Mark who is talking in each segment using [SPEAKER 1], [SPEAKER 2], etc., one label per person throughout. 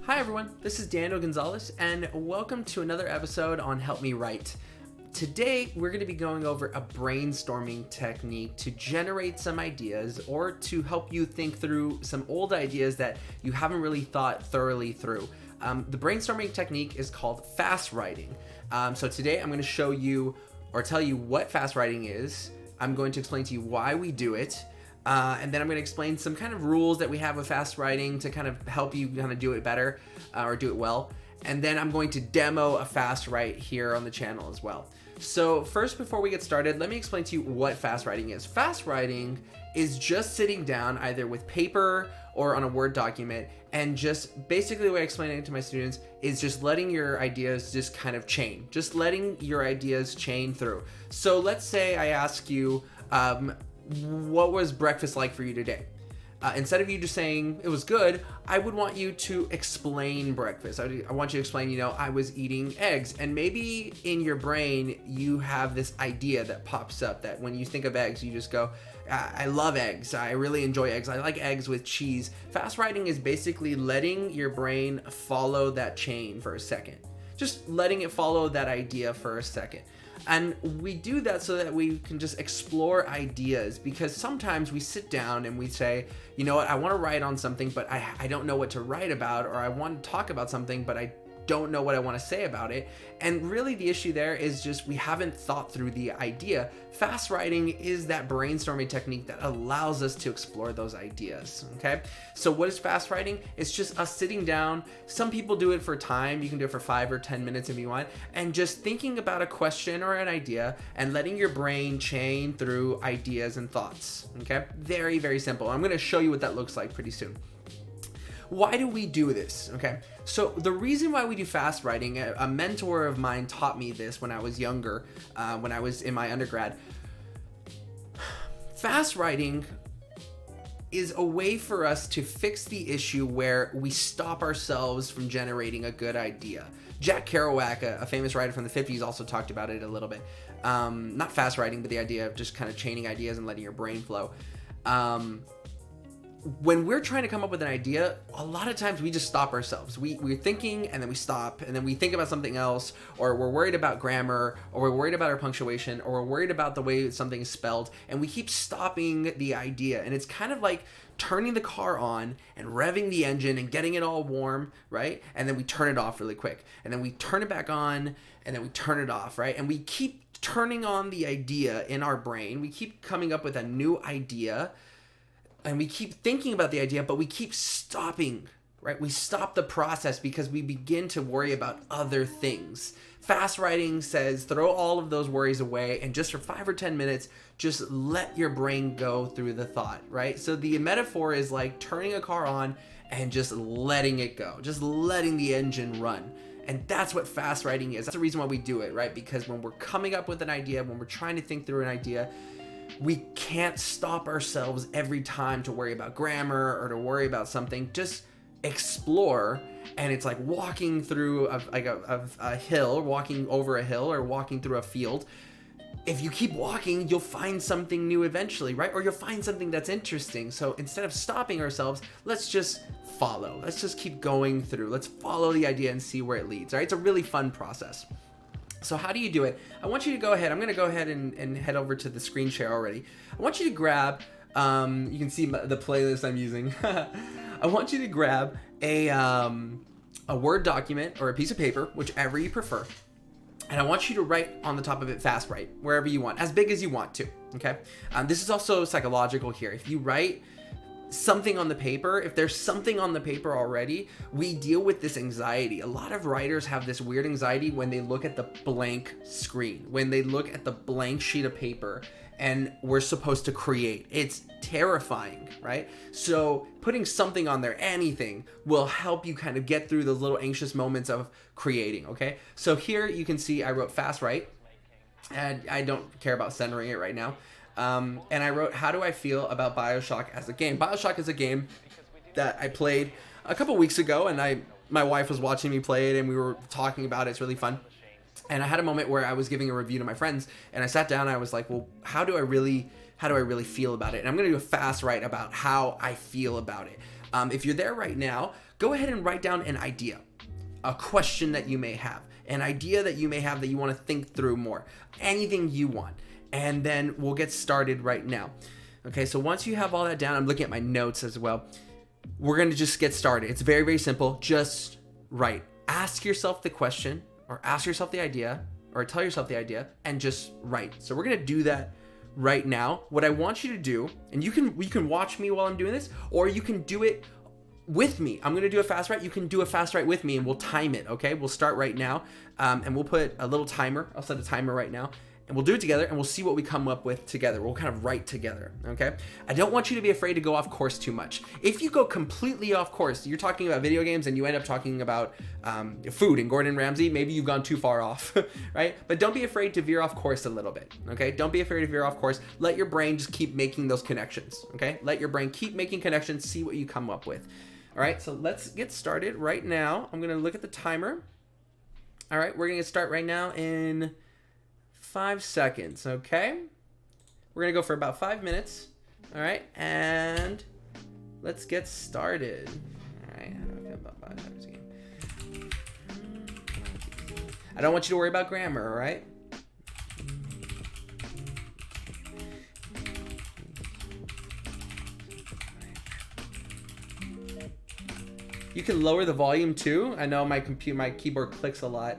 [SPEAKER 1] Hi everyone, this is Daniel Gonzalez and welcome to another episode on Help Me Write. Today we're going to be going over a brainstorming technique to generate some ideas or to help you think through some old ideas that you haven't really thought thoroughly through. The brainstorming technique is called Fastwriting. So today I'm going to show you or tell you what Fastwriting is. I'm going to explain to you why we do it. And then I'm going to explain some kind of rules that we have with Fastwriting to kind of help you kind of do it better or do it well. And then I'm going to demo a Fastwrite here on the channel as well. So first, before we get started, let me explain to you what Fastwriting is. Fastwriting is just sitting down either with paper or on a Word document and just basically the way I explain it to my students is just letting your ideas just kind of chain, just letting your ideas chain through. So let's say I ask you, what was breakfast like for you today? Instead of you just saying it was good, I would want you to explain breakfast. I want you to explain, I was eating eggs. And maybe in your brain, you have this idea that pops up that when you think of eggs, you just go, I love eggs. I really enjoy eggs. I like eggs with cheese. Fastwriting is basically letting your brain follow that chain for a second. Just letting it follow that idea for a second. And we do that so that we can just explore ideas, because sometimes we sit down and we say, you know what, I want to write on something, but I don't know what to write about, or I want to talk about something, but I don't know what I want to say about it. And really the issue there is just we haven't thought through the idea. Fastwriting is that brainstorming technique that allows us to explore those ideas, okay? So what is fastwriting? It's just us sitting down. Some people do it for time. You can do it for 5 or 10 minutes if you want, and just thinking about a question or an idea and letting your brain chain through ideas and thoughts, okay? Very, very simple. I'm going to show you what that looks like pretty soon. Why do we do this? Okay, so the reason why we do Fastwriting, a mentor of mine taught me this when I was younger, when I was in my undergrad. Fastwriting is a way for us to fix the issue where we stop ourselves from generating a good idea. Jack Kerouac, a famous writer from the 50s, also talked about it a little bit. Not Fastwriting, but the idea of just kind of chaining ideas and letting your brain flow. When we're trying to come up with an idea, a lot of times we just stop ourselves. We're thinking and then we stop and then we think about something else, or we're worried about grammar, or we're worried about our punctuation, or we're worried about the way something is spelled, and we keep stopping the idea. And it's kind of like turning the car on and revving the engine and getting it all warm, right? And then we turn it off really quick. And then we turn it back on and then we turn it off, right? And we keep turning on the idea in our brain. We keep coming up with a new idea. And we keep thinking about the idea, but we keep stopping, right? We stop the process because we begin to worry about other things. Fastwriting says throw all of those worries away and just for 5 or 10 minutes, just let your brain go through the thought, right? So the metaphor is like turning a car on and just letting it go, just letting the engine run. And that's what Fastwriting is. That's the reason why we do it, right? Because when we're coming up with an idea, when we're trying to think through an idea, we can't stop ourselves every time to worry about grammar or to worry about something. Just explore, and it's like walking through a hill, walking over a hill, or walking through a field. If you keep walking, you'll find something new eventually, right? Or you'll find something that's interesting. So instead of stopping ourselves, let's just follow. Let's just keep going through. Let's follow the idea and see where it leads, right? It's a really fun process. So how do you do it? I want you to go ahead. I'm going to go ahead and head over to the screen share already. I want you to grab, you can see the playlist I'm using. I want you to grab a Word document or a piece of paper, whichever you prefer. And I want you to write on the top of it Fastwrite, wherever you want, as big as you want to, okay? This is also psychological here. If you write something on the paper, if there's something on the paper already, we deal with this anxiety. A lot of writers have this weird anxiety when they look at the blank screen, when they look at the blank sheet of paper and we're supposed to create. It's terrifying, right? So putting something on there, anything, will help you kind of get through those little anxious moments of creating, okay? So here you can see I wrote Fastwrite, and I don't care about centering it right now. And I wrote, how do I feel about BioShock as a game? BioShock is a game that I played a couple weeks ago, and my wife was watching me play it, and we were talking about it. It's really fun. And I had a moment where I was giving a review to my friends, and I sat down and I was like, well, how do I really feel about it? And I'm going to do a Fastwrite about how I feel about it. If you're there right now, go ahead and write down an idea, a question that you may have, an idea that you may have that you want to think through more, anything you want. And then we'll get started right now. Okay, so once you have all that down, I'm looking at my notes as well. We're going to just get started. It's very, very simple. Just write. Ask yourself the question, or ask yourself the idea, or tell yourself the idea, and just write. So we're going to do that right now. What I want you to do, and you can watch me while I'm doing this, or you can do it with me. I'm going to do a fast write. You can do a fast write with me, and we'll time it. Okay, we'll start right now, and we'll put a little timer. I'll set a timer right now, and we'll do it together, and we'll see what we come up with together. We'll kind of write together. Okay, I don't want you to be afraid to go off course too much. If you go completely off course, you're talking about video games and you end up talking about food and Gordon Ramsay, maybe you've gone too far off, right? But don't be afraid to veer off course a little bit. Okay, don't be afraid to veer off course. Let your brain just keep making those connections. Okay, let your brain keep making connections, see what you come up with. All right, so let's get started right now. I'm gonna look at the timer. All right, we're gonna start right now in 5 seconds, okay? We're gonna go for about 5 minutes. All right, and let's get started. All right, how do I feel about 5 seconds again? I don't want you to worry about grammar, all right? You can lower the volume too. I know my keyboard clicks a lot.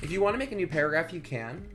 [SPEAKER 1] If you want to make a new paragraph, you can.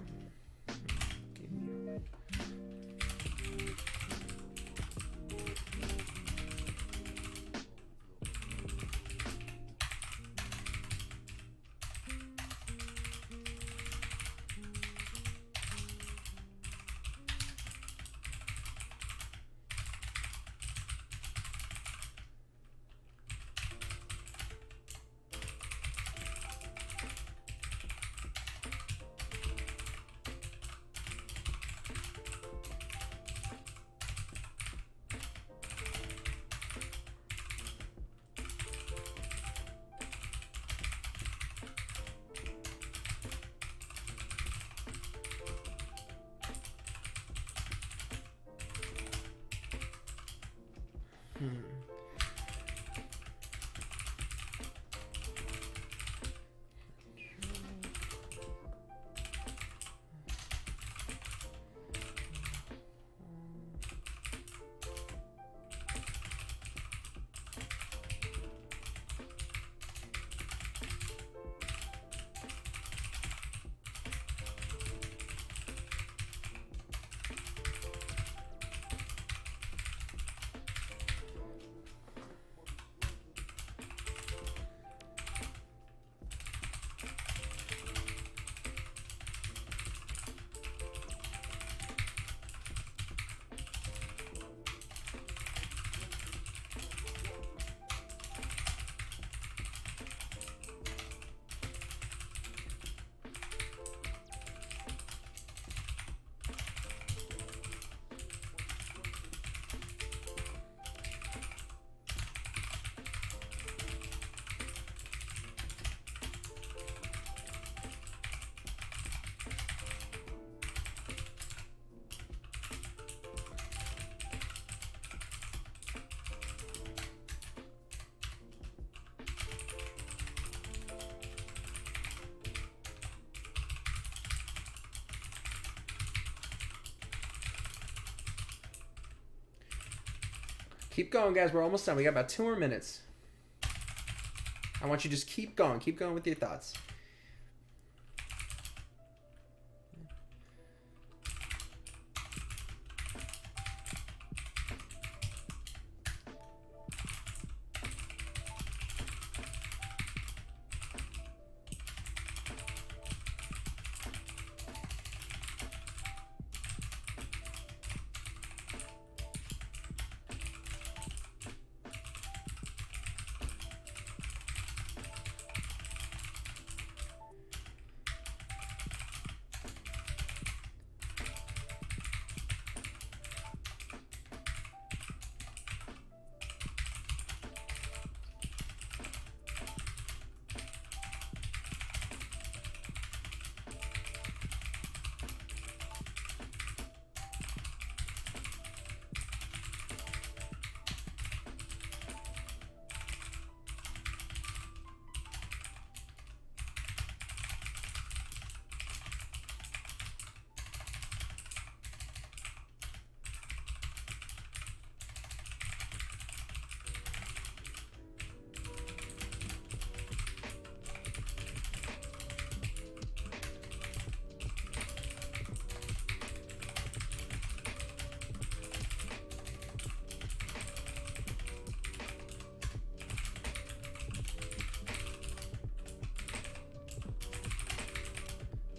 [SPEAKER 1] Keep going, guys. We're almost done. We got about 2 more minutes. I want you to just keep going. Keep going with your thoughts.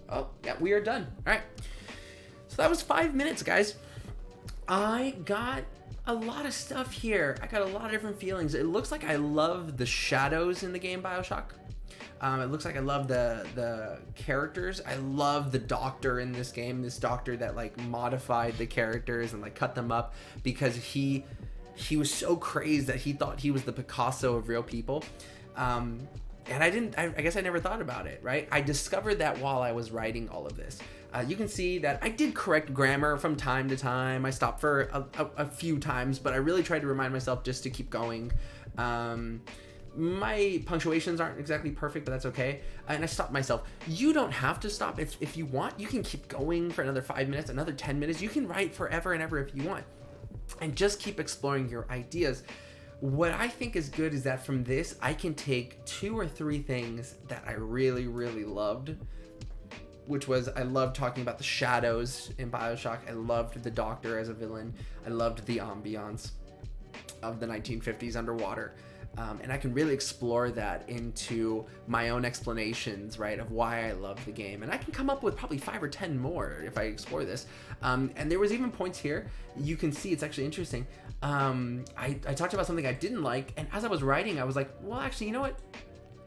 [SPEAKER 1] Oh, yeah, we are done. All right. So that was 5 minutes, guys. I got a lot of stuff here. I got a lot of different feelings. It looks like I love the shadows in the game BioShock. It looks like I love the characters. I love the doctor in this game. This doctor that like modified the characters and like cut them up because he was so crazed that he thought he was the Picasso of real people. And I guess I never thought about it, right? I discovered that while I was writing all of this. You can see that I did correct grammar from time to time. I stopped for a few times, but I really tried to remind myself just to keep going. My punctuations aren't exactly perfect, but that's okay. And I stopped myself. You don't have to stop. If you want, you can keep going for another 5 minutes, another 10 minutes. You can write forever and ever if you want. And just keep exploring your ideas. What I think is good is that from this, I can take 2 or 3 things that I really, really loved, which was I loved talking about the shadows in BioShock. I loved the doctor as a villain. I loved the ambiance of the 1950s underwater. And I can really explore that into my own explanations, right, of why I love the game. And I can come up with probably 5 or 10 more if I explore this. And there was even points here, you can see it's actually interesting. I talked about something I didn't like, and as I was writing, I was like, well, actually, you know what?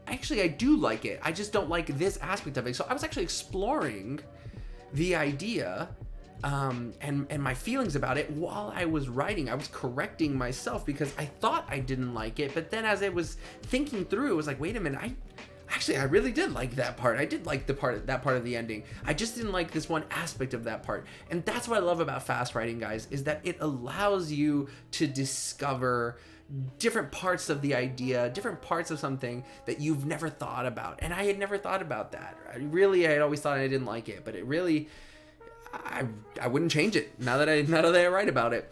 [SPEAKER 1] Actually, I do like it. I just don't like this aspect of it. So I was actually exploring the idea and my feelings about it while I was writing. I was correcting myself because I thought I didn't like it, but then as I was thinking through, it was like, wait a minute, I really did like that part. I did like that part of the ending. I just didn't like this one aspect of that part. And that's what I love about fast writing, guys, is that it allows you to discover different parts of the idea, different parts of something that you've never thought about. And I had never thought about that. I had always thought I didn't like it, but it really, I wouldn't change it now that I write about it.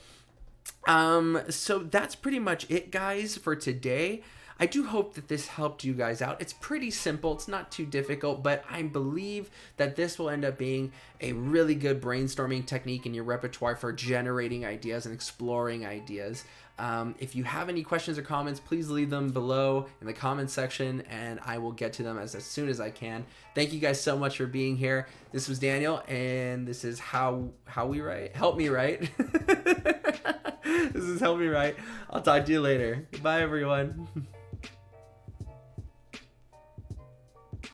[SPEAKER 1] So that's pretty much it, guys, for today. I do hope that this helped you guys out. It's pretty simple. It's not too difficult, but I believe that this will end up being a really good brainstorming technique in your repertoire for generating ideas and exploring ideas. If you have any questions or comments, please leave them below in the comments section, and I will get to them as soon as I can. Thank you guys so much for being here. This was Daniel, and this is how we write. Help me write. This is Help Me Write. I'll talk to you later. Bye, everyone.